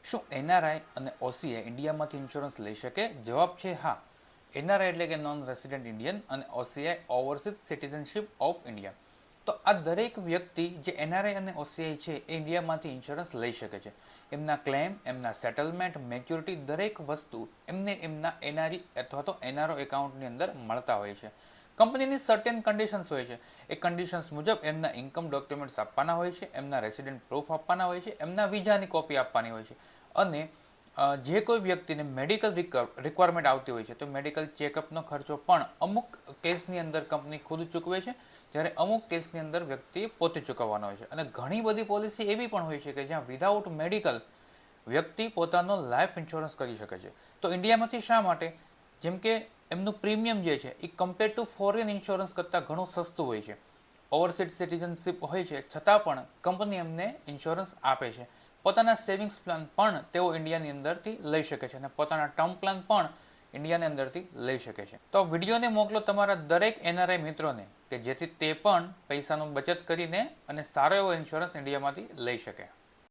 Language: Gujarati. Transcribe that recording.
શું એનઆરઆઈ અને ઓસીઆઈ ઇન્ડિયામાંથી ઇન્સ્યોરન્સ લઈ શકે? જવાબ છે હા. એનઆરઆઈ એટલે કે નોન રેસિડેન્ટ ઇન્ડિયન અને OCI overseas citizenship of India. તો આ દરેક વ્યક્તિ જે એનઆરઆઈ અને ઓસીઆઈ છે એ ઇન્ડિયામાંથી ઇન્સ્યોરન્સ લઈ શકે છે. એમના ક્લેમ, એમના સેટલમેન્ટ, મેચ્યોરિટી દરેક વસ્તુ એમને એમના એનઆરઈ અથવા તો એનઆરઓ એકાઉન્ટની અંદર મળતા હોય છે. કંપનીની સર્ટેન કન્ડિશન્સ હોય છે. એ કન્ડિશન્સ મુજબ એમના ઇન્કમ ડોક્યુમેન્ટ્સ આપવાના હોય છે, એમના રેસિડેન્ટ પ્રૂફ આપવાના હોય છે, એમના વિઝાની કોપી આપવાની હોય છે. અને જે કોઈ વ્યક્તિને મેડિકલ રિક્વાયરમેન્ટ આવતી હોય છે તો મેડિકલ ચેકઅપનો ખર્ચો પણ અમુક કેસની અંદર કંપની ખુદ ચૂકવે છે, જ્યારે અમુક કેસની અંદર વ્યક્તિએ પોતે ચૂકવવાનો હોય છે. અને ઘણી બધી પોલિસી એવી પણ હોય છે કે જ્યાં વિધાઉટ મેડિકલ વ્યક્તિ પોતાનો લાઈફ ઇન્સ્યોરન્સ કરી શકે છે. તો ઇન્ડિયામાંથી શા માટે? જેમ કે એમનું પ્રીમિયમ જે છે એ કમ્પેર ટુ ફોરેન ઇન્સ્યોરન્સ કરતાં ઘણું સસ્તું હોય છે. ઓવરસીઝ સિટીઝનશીપ હોય છે છતાં પણ કંપની એમને ઇન્સ્યોરન્સ આપે છે. પોતાના સેવિંગ્સ પ્લાન પણ તેઓ ઇન્ડિયાની અંદરથી લઈ શકે છે અને પોતાના ટર્મ પ્લાન પણ ઇન્ડિયાની અંદરથી લઈ શકે છે. તો વિડીયોને મોકલો તમારા દરેક એનઆરઆઈ મિત્રોને કે જેથી તે પણ પૈસાનું બચત કરીને અને સારો એવો ઇન્સ્યોરન્સ ઇન્ડિયામાંથી લઈ શકે.